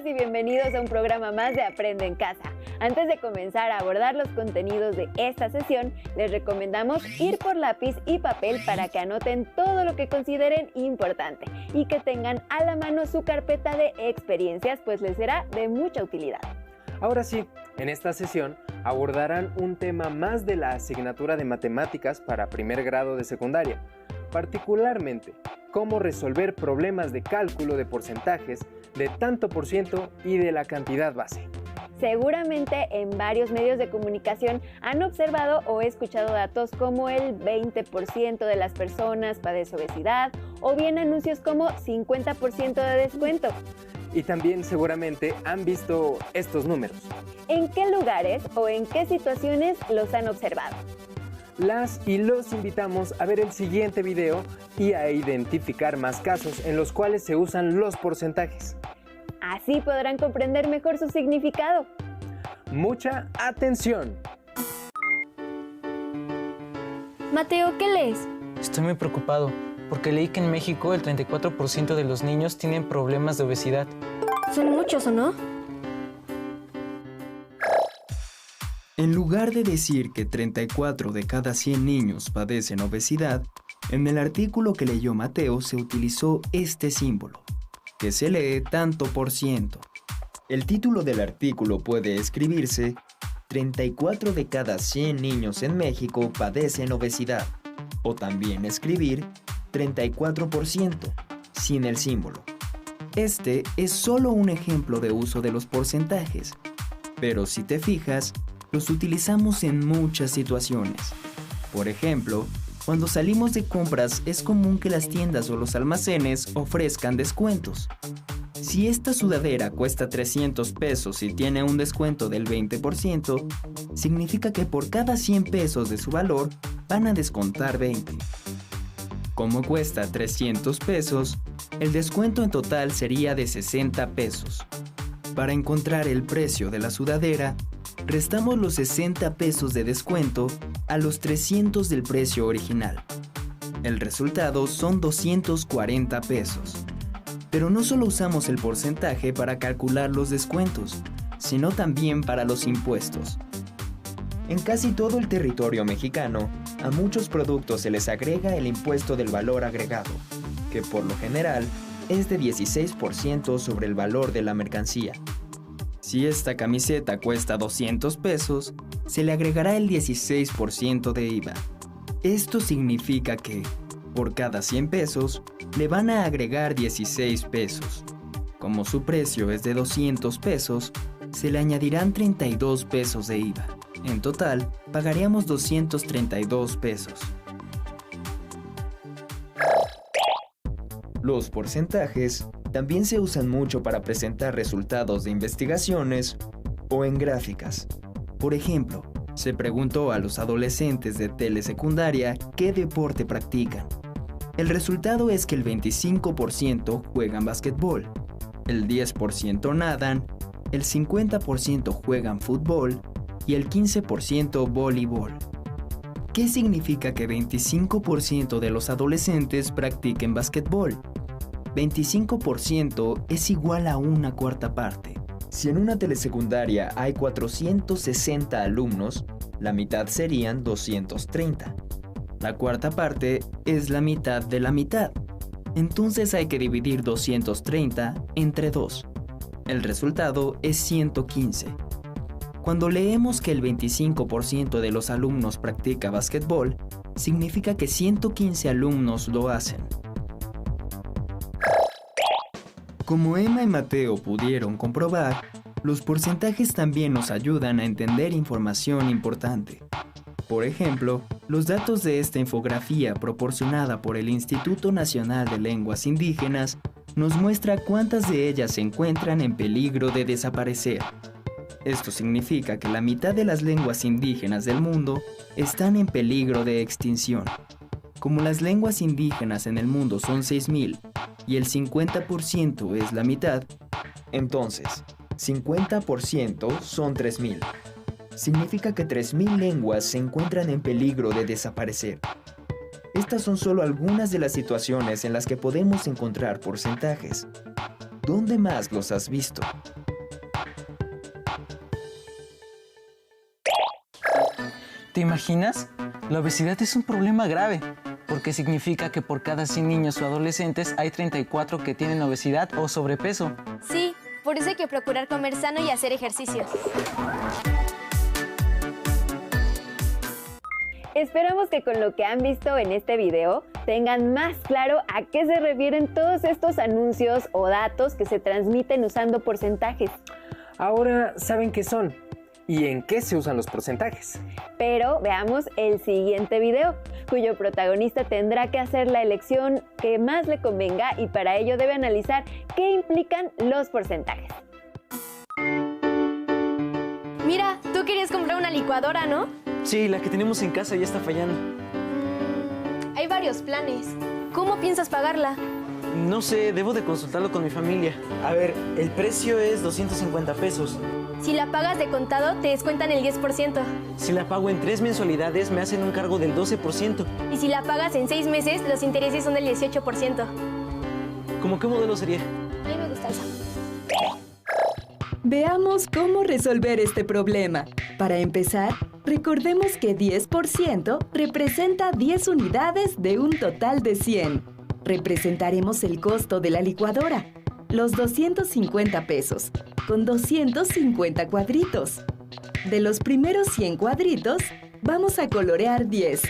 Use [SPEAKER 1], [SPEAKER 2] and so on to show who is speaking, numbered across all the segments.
[SPEAKER 1] Bienvenidas y bienvenidos a un programa más de Aprende en Casa. Antes de comenzar a abordar los contenidos de esta sesión, les recomendamos ir por lápiz y papel para que anoten todo lo que consideren importante y que tengan a la mano su carpeta de experiencias, pues les será de mucha utilidad.
[SPEAKER 2] Ahora sí, en esta sesión abordarán un tema más de la asignatura de matemáticas para primer grado de secundaria, particularmente cómo resolver problemas de cálculo de porcentajes, de tanto por ciento y de la cantidad base.
[SPEAKER 1] Seguramente en varios medios de comunicación han observado o escuchado datos como el 20% de las personas padece obesidad o bien anuncios como 50% de descuento.
[SPEAKER 2] Y también seguramente han visto estos números.
[SPEAKER 1] ¿En qué lugares o en qué situaciones los han observado?
[SPEAKER 2] Las y los invitamos a ver el siguiente video y a identificar más casos en los cuales se usan los porcentajes.
[SPEAKER 1] Así podrán comprender mejor su significado.
[SPEAKER 2] ¡Mucha atención!
[SPEAKER 3] Mateo, ¿qué lees?
[SPEAKER 4] Estoy muy preocupado porque leí que en México el 34% de los niños tienen problemas de obesidad.
[SPEAKER 3] Son muchos, ¿o no?
[SPEAKER 5] En lugar de decir que 34 de cada 100 niños padecen obesidad, en el artículo que leyó Mateo se utilizó este símbolo, que se lee tanto por ciento. El título del artículo puede escribirse 34 de cada 100 niños en México padecen obesidad, o también escribir 34%, sin el símbolo. Este es solo un ejemplo de uso de los porcentajes, pero si te fijas, los utilizamos en muchas situaciones. Por ejemplo, cuando salimos de compras es común que las tiendas o los almacenes ofrezcan descuentos. Si esta sudadera cuesta 300 pesos y tiene un descuento del 20%, significa que por cada 100 pesos de su valor van a descontar 20. Como cuesta 300 pesos, el descuento en total sería de 60 pesos. Para encontrar el precio de la sudadera, restamos los 60 pesos de descuento a los 300 del precio original. El resultado son 240 pesos. Pero no solo usamos el porcentaje para calcular los descuentos, sino también para los impuestos. En casi todo el territorio mexicano, a muchos productos se les agrega el impuesto del valor agregado, que por lo general es de 16% sobre el valor de la mercancía. Si esta camiseta cuesta 200 pesos, se le agregará el 16% de IVA. Esto significa que, por cada 100 pesos, le van a agregar 16 pesos. Como su precio es de 200 pesos, se le añadirán 32 pesos de IVA. En total, pagaríamos 232 pesos. Los porcentajes también se usan mucho para presentar resultados de investigaciones o en gráficas. Por ejemplo, se preguntó a los adolescentes de telesecundaria qué deporte practican. El resultado es que el 25% juegan básquetbol, el 10% nadan, el 50% juegan fútbol y el 15% voleibol. ¿Qué significa que 25% de los adolescentes practiquen básquetbol? 25% es igual a una cuarta parte. Si en una telesecundaria hay 460 alumnos, la mitad serían 230. La cuarta parte es la mitad de la mitad. Entonces hay que dividir 230 entre 2. El resultado es 115. Cuando leemos que el 25% de los alumnos practica básquetbol, significa que 115 alumnos lo hacen. Como Emma y Mateo pudieron comprobar, los porcentajes también nos ayudan a entender información importante. Por ejemplo, los datos de esta infografía proporcionada por el Instituto Nacional de Lenguas Indígenas nos muestra cuántas de ellas se encuentran en peligro de desaparecer. Esto significa que la mitad de las lenguas indígenas del mundo están en peligro de extinción. Como las lenguas indígenas en el mundo son 6,000 y el 50% es la mitad, entonces 50% son 3,000. Significa que 3,000 lenguas se encuentran en peligro de desaparecer. Estas son solo algunas de las situaciones en las que podemos encontrar porcentajes. ¿dónde más los has visto?
[SPEAKER 4] ¿Te imaginas? La obesidad es un problema grave, porque significa que por cada 100 niños o adolescentes hay 34 que tienen obesidad o sobrepeso.
[SPEAKER 3] Sí, por eso hay que procurar comer sano y hacer ejercicio.
[SPEAKER 1] Esperamos que con lo que han visto en este video tengan más claro a qué se refieren todos estos anuncios o datos que se transmiten usando porcentajes.
[SPEAKER 2] Ahora saben qué son y en qué se usan los porcentajes.
[SPEAKER 1] Pero veamos el siguiente video, cuyo protagonista tendrá que hacer la elección que más le convenga y para ello debe analizar qué implican los porcentajes.
[SPEAKER 3] Mira, tú querías comprar una licuadora, ¿no?
[SPEAKER 4] Sí, la que tenemos en casa ya está fallando.
[SPEAKER 3] Hay varios planes. ¿Cómo piensas pagarla?
[SPEAKER 4] No sé, debo de consultarlo con mi familia. A ver, el precio es 250 pesos.
[SPEAKER 3] Si la pagas de contado, te descuentan el 10%.
[SPEAKER 4] Si la pago en 3 mensualidades, me hacen un cargo del 12%.
[SPEAKER 3] Y si la pagas en 6 meses, los intereses son del 18%.
[SPEAKER 4] ¿Cómo qué modelo sería?
[SPEAKER 3] A mí me gusta esa.
[SPEAKER 6] Veamos cómo resolver este problema. Para empezar, recordemos que 10% representa 10 unidades de un total de 100. Representaremos el costo de la licuadora, los 250 pesos, con 250 cuadritos. De los primeros 100 cuadritos, vamos a colorear 10.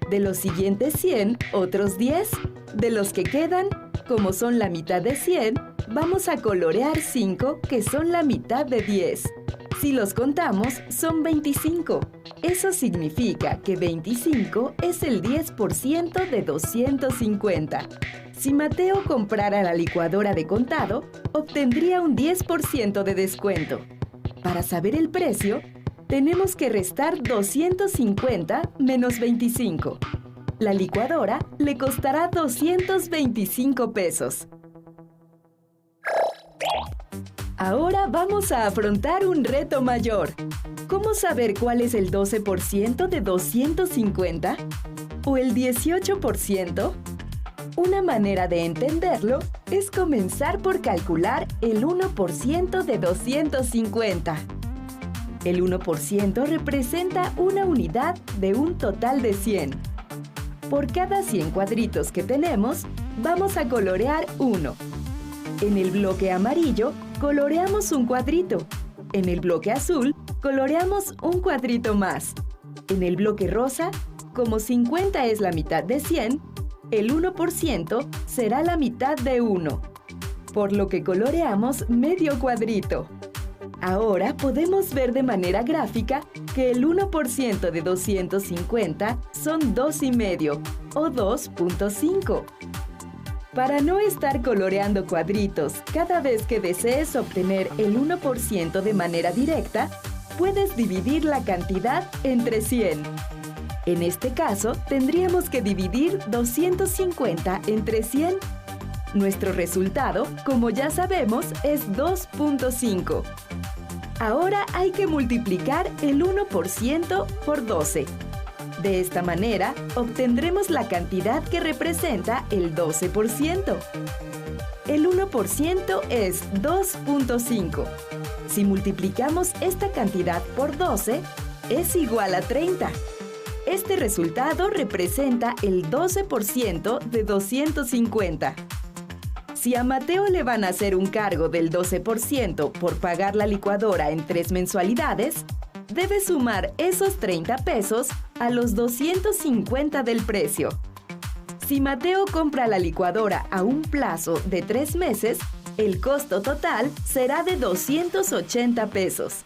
[SPEAKER 6] De los siguientes 100, otros 10. De los que quedan, como son la mitad de 100, vamos a colorear 5, que son la mitad de 10. Si los contamos, son 25. Eso significa que 25 es el 10% de 250. Si Mateo comprara la licuadora de contado, obtendría un 10% de descuento. Para saber el precio, tenemos que restar 250 menos 25. La licuadora le costará 225 pesos. Ahora vamos a afrontar un reto mayor. ¿Cómo saber cuál es el 12% de 250? ¿O el 18%? Una manera de entenderlo es comenzar por calcular el 1% de 250. El 1% representa una unidad de un total de 100. Por cada 100 cuadritos que tenemos, vamos a colorear uno. En el bloque amarillo, coloreamos un cuadrito. En el bloque azul, coloreamos un cuadrito más. En el bloque rosa, como 50 es la mitad de 100, el 1% será la mitad de 1, por lo que coloreamos medio cuadrito. Ahora podemos ver de manera gráfica que el 1% de 250 son 2,5 o 2.5. Para no estar coloreando cuadritos cada vez que desees obtener el 1% de manera directa, puedes dividir la cantidad entre 100. En este caso, tendríamos que dividir 250 entre 100. Nuestro resultado, como ya sabemos, es 2.5. Ahora hay que multiplicar el 1% por 12. De esta manera, obtendremos la cantidad que representa el 12%. El 1% es 2.5. Si multiplicamos esta cantidad por 12, es igual a 30. Este resultado representa el 12% de 250. Si a Mateo le van a hacer un cargo del 12% por pagar la licuadora en 3 mensualidades, debe sumar esos 30 pesos a los 250 del precio. Si Mateo compra la licuadora a un plazo de 3 meses, el costo total será de 280 pesos.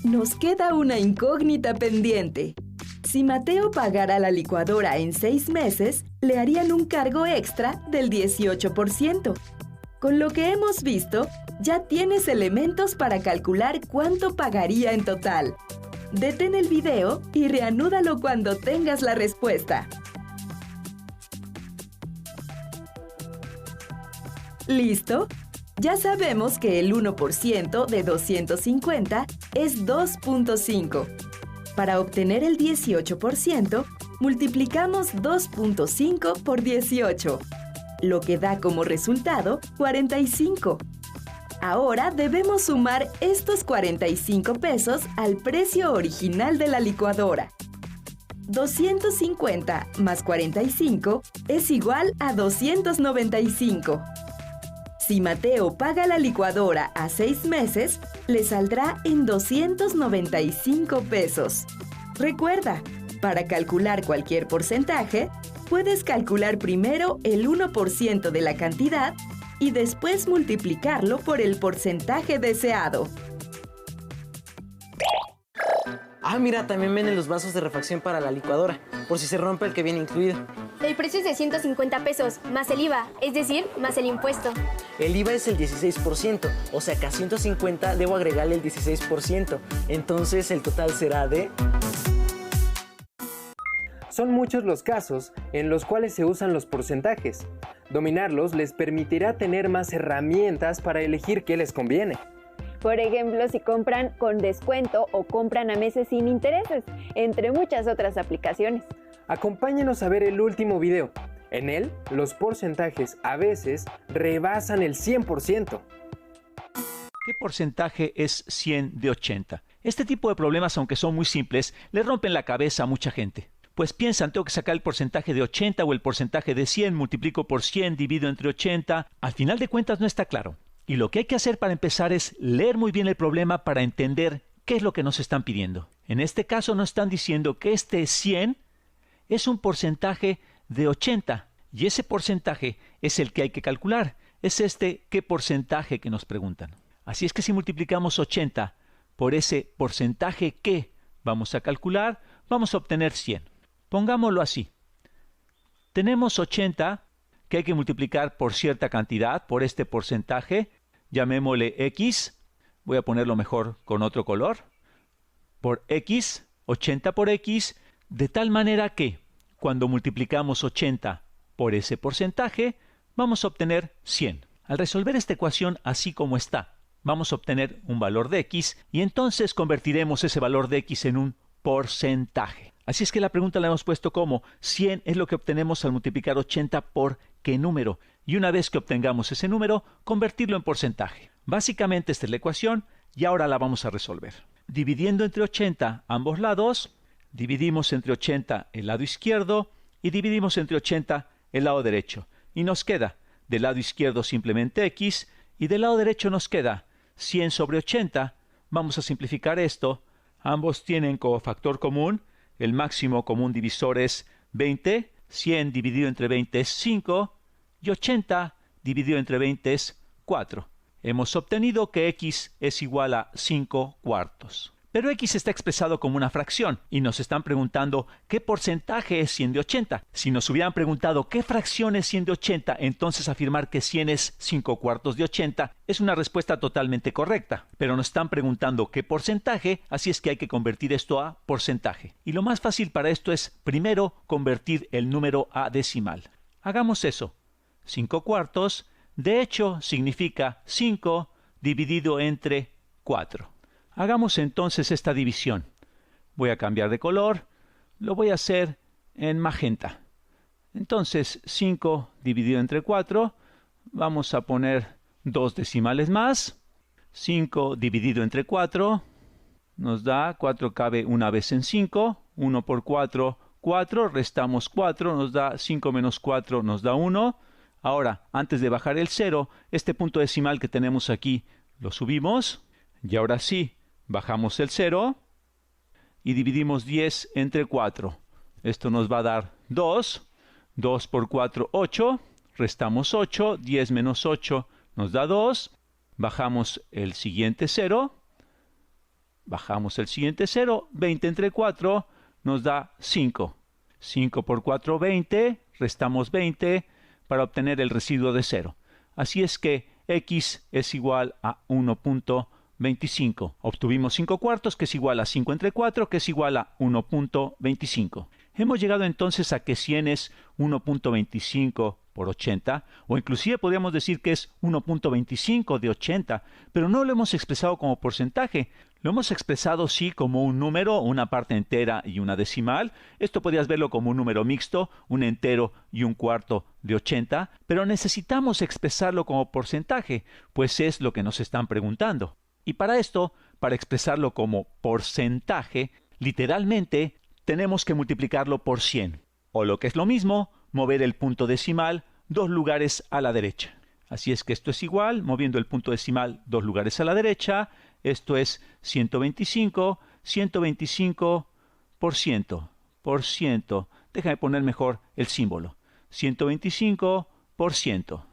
[SPEAKER 6] Nos queda una incógnita pendiente. Si Mateo pagara la licuadora en 6 meses, le harían un cargo extra del 18%. Con lo que hemos visto, ya tienes elementos para calcular cuánto pagaría en total. Detén el video y reanúdalo cuando tengas la respuesta. ¿Listo? Ya sabemos que el 1% de 250 es 2.5. Para obtener el 18%, Multiplicamos 2.5 por 18, lo que da como resultado 45. Ahora debemos sumar estos 45 pesos al precio original de la licuadora. 250 más 45 es igual a 295. Si Mateo paga la licuadora a 6 meses, le saldrá en 295 pesos. Recuerda, para calcular cualquier porcentaje, puedes calcular primero el 1% de la cantidad y después multiplicarlo por el porcentaje deseado.
[SPEAKER 4] Ah, mira, también venden los vasos de refacción para la licuadora, por si se rompe el que viene incluido.
[SPEAKER 3] El precio es de 150 pesos, más el IVA, es decir, más el impuesto.
[SPEAKER 4] El IVA es el 16%, o sea que a 150 debo agregarle el 16%. Entonces el total será de...
[SPEAKER 2] Son muchos los casos en los cuales se usan los porcentajes. Dominarlos les permitirá tener más herramientas para elegir qué les conviene.
[SPEAKER 1] Por ejemplo, si compran con descuento o compran a meses sin intereses, entre muchas otras aplicaciones.
[SPEAKER 2] Acompáñenos a ver el último video. En él, los porcentajes a veces rebasan el 100%.
[SPEAKER 7] ¿Qué porcentaje es 100 de 80? Este tipo de problemas, aunque son muy simples, le rompen la cabeza a mucha gente. Pues piensan, tengo que sacar el porcentaje de 80 o el porcentaje de 100, multiplico por 100, divido entre 80. Al final de cuentas no está claro. Y lo que hay que hacer para empezar es leer muy bien el problema para entender qué es lo que nos están pidiendo. En este caso nos están diciendo que este 100 es un porcentaje de 80 y ese porcentaje es el que hay que calcular. Es qué porcentaje que nos preguntan. Así es que si multiplicamos 80 por ese porcentaje que vamos a calcular, vamos a obtener 100. Pongámoslo así. Tenemos 80 que hay que multiplicar por cierta cantidad, por este porcentaje, llamémosle X, voy a ponerlo mejor con otro color, por X, 80 por X, de tal manera que cuando multiplicamos 80 por ese porcentaje, vamos a obtener 100. Al resolver esta ecuación así como está, vamos a obtener un valor de X y entonces convertiremos ese valor de X en un porcentaje. Así es que la pregunta la hemos puesto como 100 es lo que obtenemos al multiplicar 80 por ¿qué número? Y una vez que obtengamos ese número, convertirlo en porcentaje. Básicamente esta es la ecuación y ahora la vamos a resolver. Dividiendo entre 80 ambos lados, dividimos entre 80 el lado izquierdo y dividimos entre 80 el lado derecho. Y nos queda del lado izquierdo simplemente X y del lado derecho nos queda 100 sobre 80. Vamos a simplificar esto. Ambos tienen como factor común, el máximo común divisor es 20, 100 dividido entre 20 es 5 y 80 dividido entre 20 es 4. Hemos obtenido que X es igual a 5 cuartos. Pero X está expresado como una fracción y nos están preguntando qué porcentaje es 100 de 80. Si nos hubieran preguntado qué fracción es 100 de 80, entonces afirmar que 100 es 5 cuartos de 80 es una respuesta totalmente correcta. Pero nos están preguntando qué porcentaje, así es que hay que convertir esto a porcentaje. Y lo más fácil para esto es primero convertir el número a decimal. Hagamos eso. 5 cuartos, de hecho, significa 5 dividido entre 4. Hagamos entonces esta división. Voy a cambiar de color, lo voy a hacer en magenta. Entonces 5 dividido entre 4, vamos a poner 2 decimales más. 5 dividido entre 4 nos da, 4 cabe una vez en 5, 1 por 4, 4, restamos 4, nos da 5 menos 4, nos da 1. Ahora, antes de bajar el 0, este punto decimal que tenemos aquí lo subimos y ahora sí, bajamos el 0 y dividimos 10 entre 4. Esto nos va a dar 2. 2 por 4, 8. Restamos 8. 10 menos 8 nos da 2. Bajamos el siguiente 0. Bajamos el siguiente 0. 20 entre 4 nos da 5. 5 por 4, 20. Restamos 20 para obtener el residuo de 0. Así es que X es igual a 1.25. Obtuvimos 5 cuartos, que es igual a 5 entre 4, que es igual a 1.25. Hemos llegado entonces a que 100 es 1.25 por 80, o inclusive podríamos decir que es 1.25 de 80, pero no lo hemos expresado como porcentaje. Lo hemos expresado sí como un número, una parte entera y una decimal. Esto podrías verlo como un número mixto, un entero y un cuarto de 80, pero necesitamos expresarlo como porcentaje, pues es lo que nos están preguntando. Y para esto, para expresarlo como porcentaje, literalmente tenemos que multiplicarlo por 100, o lo que es lo mismo, mover el punto decimal 2 lugares a la derecha. Así es que esto es igual, moviendo el punto decimal 2 lugares a la derecha, esto es 125, 125%, déjame poner mejor el símbolo, 125%.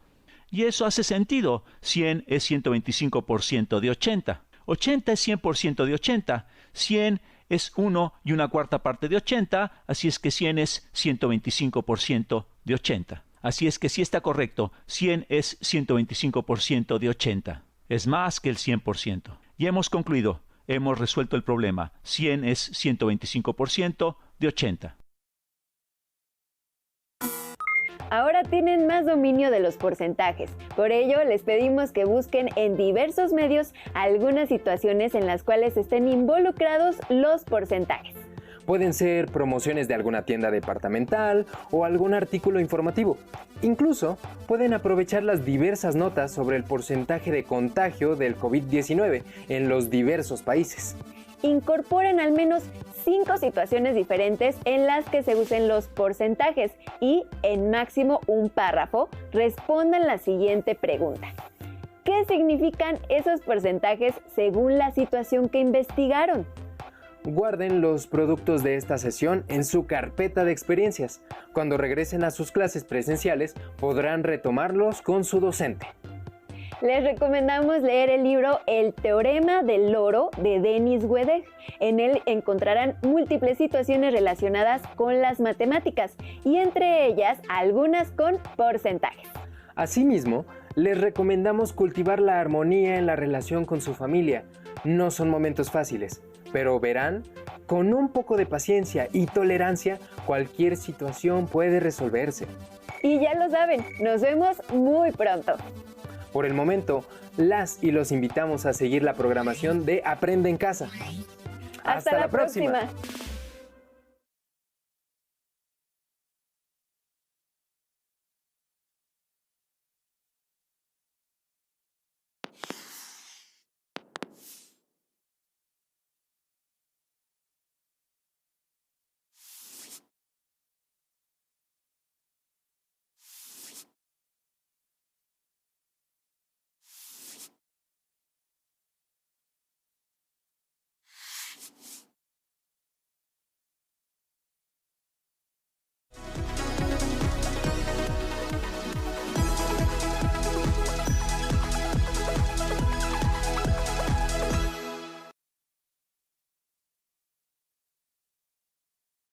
[SPEAKER 7] Y eso hace sentido, 100 es 125% de 80, 80 es 100% de 80, 100 es 1 y una cuarta parte de 80, así es que 100 es 125% de 80. Así es que sí está correcto, 100 es 125% de 80. Es más que el 100%. Y hemos concluido, hemos resuelto el problema. 100 es 125% de 80.
[SPEAKER 1] Ahora tienen más dominio de los porcentajes. Por ello, les pedimos que busquen en diversos medios algunas situaciones en las cuales estén involucrados los porcentajes.
[SPEAKER 2] Pueden ser promociones de alguna tienda departamental o algún artículo informativo. Incluso pueden aprovechar las diversas notas sobre el porcentaje de contagio del COVID-19 en los diversos países.
[SPEAKER 1] Incorporen al menos 5 situaciones diferentes en las que se usen los porcentajes y, en máximo un párrafo, respondan la siguiente pregunta. ¿Qué significan esos porcentajes según la situación que investigaron?
[SPEAKER 2] Guarden los productos de esta sesión en su carpeta de experiencias. Cuando regresen a sus clases presenciales, podrán retomarlos con su docente.
[SPEAKER 1] Les recomendamos leer el libro El teorema del loro de Denis Wedel. En él encontrarán múltiples situaciones relacionadas con las matemáticas y entre ellas algunas con porcentajes.
[SPEAKER 2] Asimismo, les recomendamos cultivar la armonía en la relación con su familia. No son momentos fáciles, pero verán, con un poco de paciencia y tolerancia, cualquier situación puede resolverse.
[SPEAKER 1] Y ya lo saben, nos vemos muy pronto.
[SPEAKER 2] Por el momento, las y los invitamos a seguir la programación de Aprende en Casa.
[SPEAKER 1] ¡Hasta la próxima!